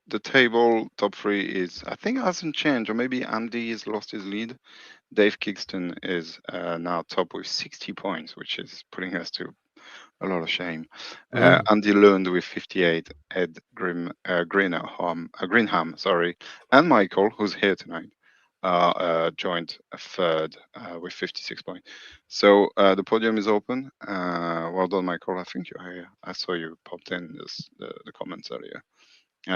the table top 3 is I think hasn't changed, or maybe Andy has lost his lead. Dave Kingston is now top with 60 points, which is putting us to a lot of shame. Andy Lund with 58, Ed Greenham, sorry, and Michael, who's here tonight, joined a third with 56 points. So the podium is open. Well done, Michael. I think I saw you popped in the comments earlier.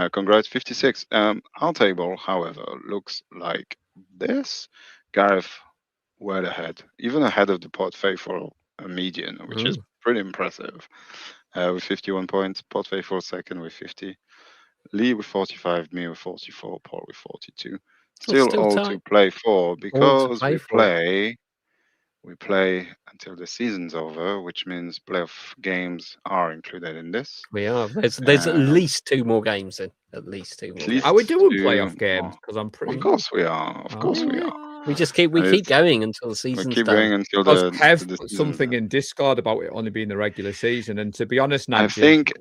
Congrats, 56. Our table, however, looks like this. Gareth well ahead, even ahead of the Port Faithful median, which is pretty impressive. With 51 points, Port Faithful second with 50, Lee with 45, me with 44, Paul with 42. Still Still all to tight. play for All to because play for. we play until the season's over, which means playoff games are included in this. We are. There's at Um, least 2 more games in. At least 2 at more least Are we games. doing 2 playoff more. games? Because I'm Of pretty. course we are. Of course we are. We just keep And it's- going until the we season's keep done. going until Because the Kev the put season's something done. in Discord about it only being the regular season, and to be honest, I Nadji, think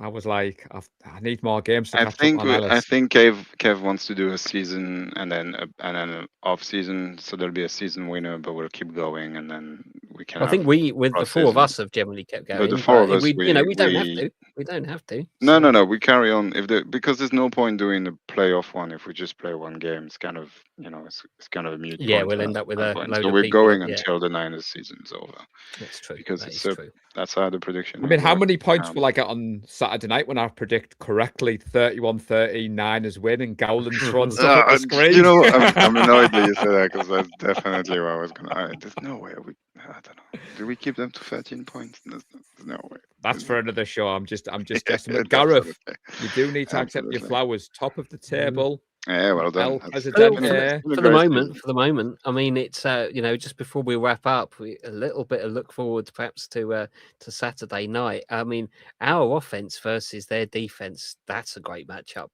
I was like, I need more games to I catch think up on I Alice. think Kev wants to do a season and then an off season, so there'll be a season winner, but we'll keep going, and then we can I think have we, with the 4 of cross-season. us, have generally kept But the going. four But of if us, we don't have we to. We don't have to. no so- we carry on because there's no point doing the playoff one if we just play one game. It's kind of it's kind of a mute Yeah, point we'll at end up with that a point. load So of we're people. going Yeah, until the Niners season's over that's true. because That it's is true. that's how the prediction. I mean, how works. many points will I get on Saturday night when I predict correctly 31-30 Niners win and Gowland's throwing stuff up the screen? You know, I'm annoyed that you said that because that's definitely what I was gonna. There's no way I don't know. Do we keep them to 13 points? There's no way. That's for another show. I'm just guessing. But Definitely. Gareth, you do need to accept your Absolutely. flowers. Top of the table. Yeah, well done. El That's Presidente. been a For the great moment, season. I mean, it's just before we wrap up, a little bit of look forward, perhaps to Saturday night. I mean, our offense versus their defense, that's a great matchup.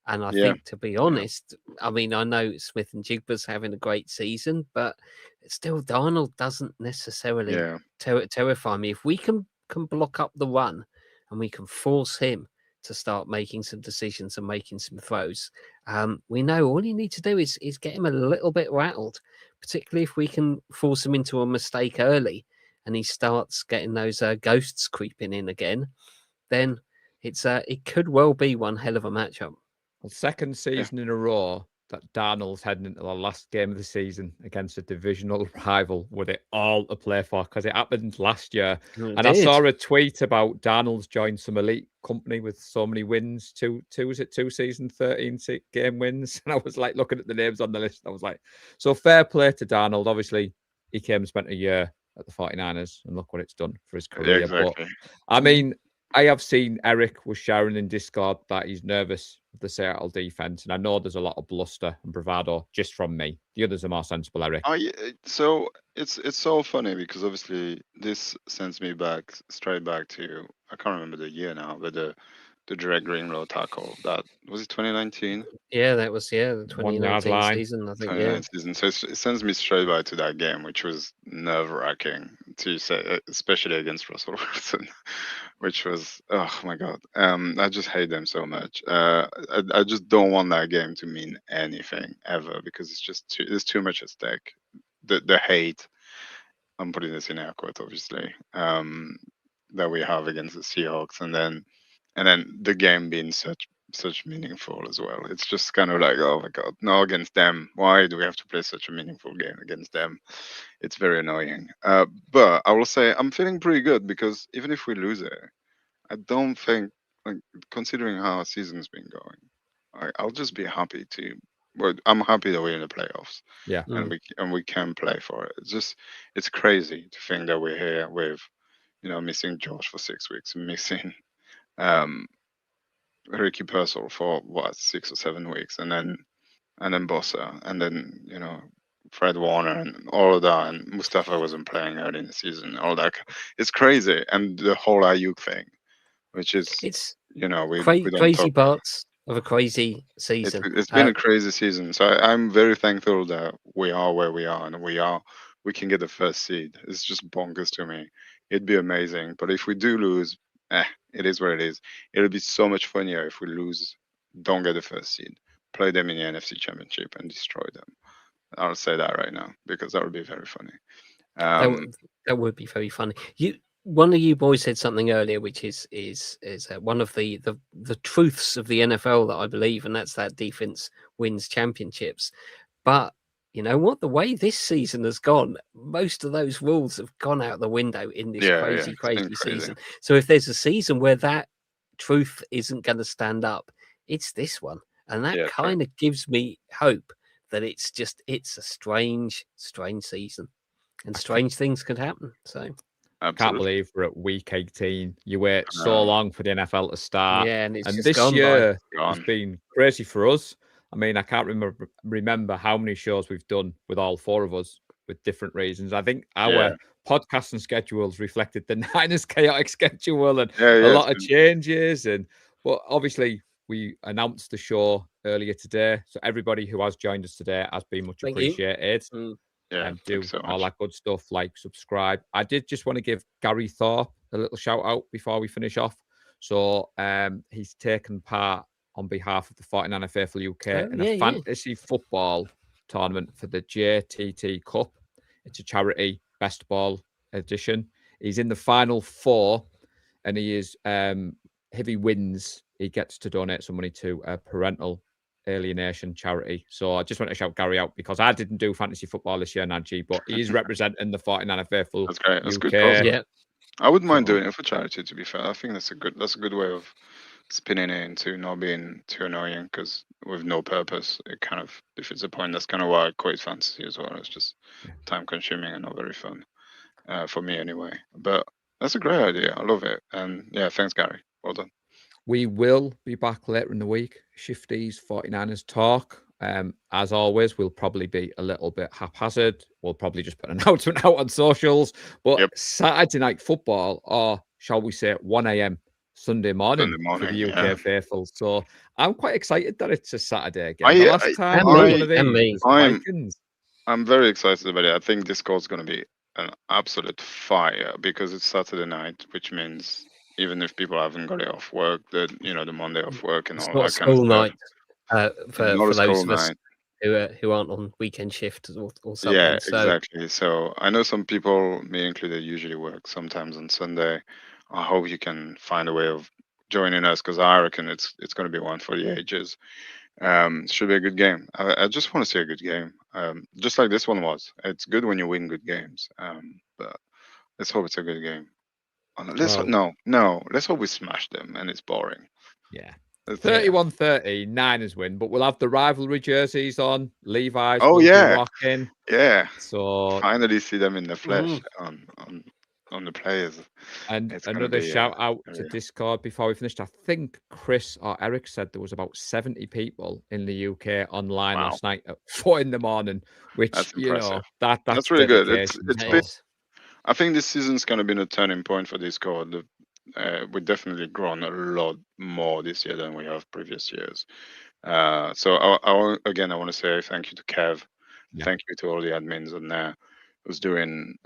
And I Yeah. think, to be honest, I mean, I know Smith and Jigba's having a great season, but still, Darnold doesn't necessarily Yeah. terrify me. If we can block up the run and we can force him to start making some decisions and making some throws, we know all you need to do is get him a little bit rattled, particularly if we can force him into a mistake early and he starts getting those ghosts creeping in again. Then it could well be one hell of a matchup. Well, second season in a row that Darnold's heading into the last game of the season against a divisional rival with it all to play for, because it happened last year. And I saw a tweet about Darnold's joined some elite company with so many wins, two season, 13 game wins. And I was like looking at the names on the list. I was like, so fair play to Darnold. Obviously, he came and spent a year at the 49ers, and look what it's done for his career. Yeah, exactly. But I mean, I have seen Eric was sharing in Discord that he's nervous with the Seattle defense, and I know there's a lot of bluster and bravado just from me. The others are more sensible, Eric. So it's so funny because obviously this sends me straight back to I can't remember the year now, but the the Drake Greenlow tackle. That was it 2019. Yeah, that was the 1 yard 2019 line. season, I think. 29th season. So it sends me straight back to that game, which was nerve wracking to say, especially against Russell Wilson, which was, oh my God. I just hate them so much. I just don't want that game to mean anything ever because it's just there's too much at stake. The hate, I'm putting this in air quotes, obviously, that we have against the Seahawks, and then the game being such meaningful as well. It's just kind of like, oh my God, no, against them. Why do we have to play such a meaningful game against them? It's very annoying. But I will say I'm feeling pretty good because even if we lose it, I don't think, like, considering how our season's been going, I'll just be happy to. Well, I'm happy that we're in the playoffs. Yeah. And we can play for it. It's crazy to think that we're here with, missing Josh for 6 weeks, missing um Ricky Purcell for what 6 or 7 weeks, and then Bossa, and then Fred Warner and all of that, and Mustafa wasn't playing early in the season. All that, it's crazy, and the whole Ayuk thing, which is It's we don't crazy talk. parts of a crazy season. It's been a crazy season, so I'm very thankful that we are where we are, and we can get the first seed. It's just bonkers to me. It'd be amazing, but if we do lose, it is what it is. It'll be so much funnier if we lose, don't get the first seed, play them in the NFC Championship and destroy them. I'll say that right now because that would be very funny. That would be very funny. One of you boys said something earlier, which is one of the truths of the NFL that I believe, and that's that defense wins championships. But you know what? The way this season has gone, most of those rules have gone out the window in this crazy season. So if there's a season where that truth isn't going to stand up, it's this one, and that kind of gives me hope that it's a strange season, and strange things could happen. So. I can't believe we're at week 18. You wait so long for the NFL to start. Yeah, and this year has been crazy for us. I mean, I can't remember how many shows we've done with all four of us with different reasons. I think our podcasting schedules reflected the Niners' chaotic schedule and a lot of changes. But obviously, we announced the show earlier today. So everybody who has joined us today has been much appreciated. Do so all that good stuff, like subscribe. I did just want to give Gary Thorpe a little shout out before we finish off. So he's taken part on behalf of the 49er Faithful UK in a fantasy football tournament for the JTT Cup. It's a charity best ball edition. He's in the final four, and if he wins, he gets to donate some money to a parental alienation charity. So I just want to shout Gary out because I didn't do fantasy football this year, Najee, but he's representing the 49er Faithful. That's great. That's UK. good. Yeah, I wouldn't mind doing it for charity. To be fair, I think that's a good way of spinning it into not being too annoying because with no purpose, it kind of defeats the point. That's kind of why I quit fantasy as well. It's just time consuming and not very fun for me anyway. But that's a great idea. I love it. And thanks, Gary. Well done. We will be back later in the week. Shifties 49ers talk. As always, we'll probably be a little bit haphazard. We'll probably just put an announcement out on socials. But Saturday night football, or shall we say 1 a.m. Sunday morning for the UK faithful. So I'm quite excited that it's a Saturday again. I'm very excited about it. I think this call's going to be an absolute fire because it's Saturday night, which means even if people haven't got it off work, the Monday off work and all that kind of stuff. Night for those of us who aren't on weekend shift or something. Yeah, exactly. So I know some people, me included, usually work sometimes on Sunday. I hope you can find a way of joining us because I reckon it's going to be one for the ages. Should be a good game. I just want to see a good game, just like this one was. It's good when you win good games, but let's hope it's a good game. Let's hope we smash them and it's boring. Yeah. 31-30, Niners win, but we'll have the rivalry jerseys on. Levi's. Oh yeah, rocking. Yeah. So finally see them in the flesh on the players. And another shout out to Discord before we finished. I think Chris or Eric said there was about 70 people in the UK online last night at 4 a.m, which that's that's really good. It's been, I think this season's kind of been a turning point for Discord. we've definitely grown a lot more this year than we have previous years. So again, I want to say thank you to Kev, thank you to all the admins on there who's doing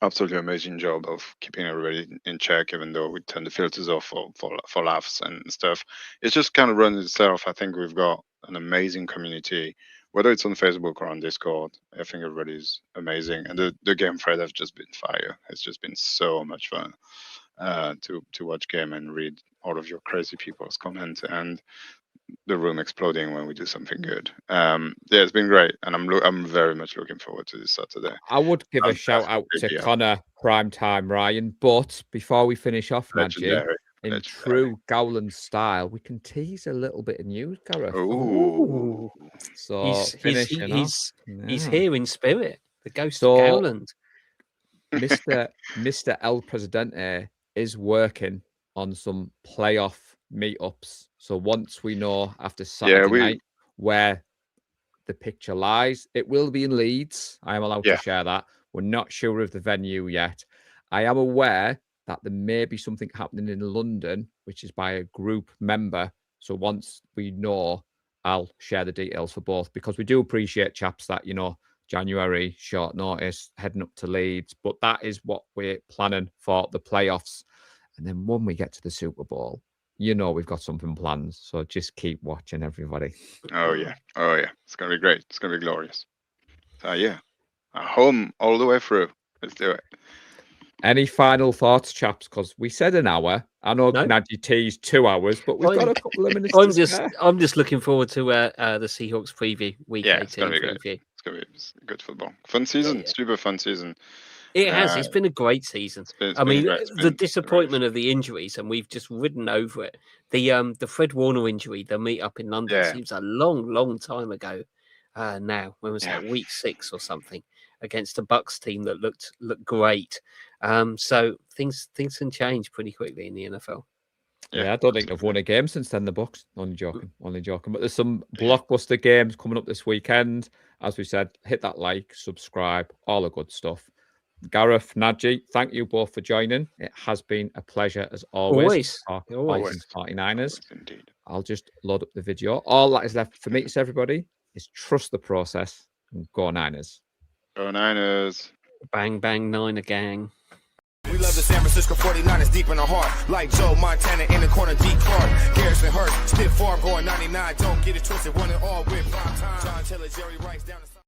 absolutely amazing job of keeping everybody in check, even though we turn the filters off for laughs and stuff. It's just kind of runs itself. I think we've got an amazing community, whether it's on Facebook or on Discord. I think everybody's amazing, and the game thread has just been fire. It's just been so much fun to watch game and read all of your crazy people's comments and the room exploding when we do something good. Yeah, it's been great, and I'm very much looking forward to this Saturday. I would give a shout out to Connor Primetime Ryan, but before we finish off, Nadji, in true Gowland style, we can tease a little bit of news, Gareth. Ooh. So he's here in spirit. The ghost of Gowland. Mr. El Presidente is working on some playoff meetups. So once we know after Saturday night where the picture lies, it will be in Leeds. I am allowed to share that. We're not sure of the venue yet. I am aware that there may be something happening in London, which is by a group member. So once we know, I'll share the details for both, because we do appreciate, chaps, that, you know, January, short notice, heading up to Leeds. But that is what we're planning for the playoffs. And then when we get to the Super Bowl, you know we've got something planned. So just keep watching, everybody. Oh, yeah. It's going to be great. It's going to be glorious. Home all the way through. Let's do it. Any final thoughts, chaps? Because we said an hour. I know Nadji teased 2 hours, but we've got a couple of minutes. I'm just looking forward to the Seahawks preview, week 18 it's gonna be preview. Great. It's going to be good football. Fun season. Super fun season. It has. It's been a great season. The disappointment of the injuries, and we've just ridden over it. The Fred Warner injury, the meet up in London, seems a long time ago. Now, when was that? Week 6 or something, against a Bucks team that looked great. So things can change pretty quickly in the NFL. Yeah, I don't think they've won a game since then, the Bucks. Only joking. But there's some blockbuster games coming up this weekend. As we said, hit that like, subscribe, all the good stuff. Gareth, Nadji, thank you both for joining. It has been a pleasure as always. Always. 49ers. Indeed. I'll just load up the video. All that is left for me to say, everybody, is trust the process and go Niners. Go Niners. Bang, bang, Niner gang. We love the San Francisco 49ers deep in our heart. Like Joe Montana in the corner, D. Clark. Garrison Hurst, stiff farm going 99. Don't get it twisted, one and all with prime time. John Taylor, Jerry Rice down the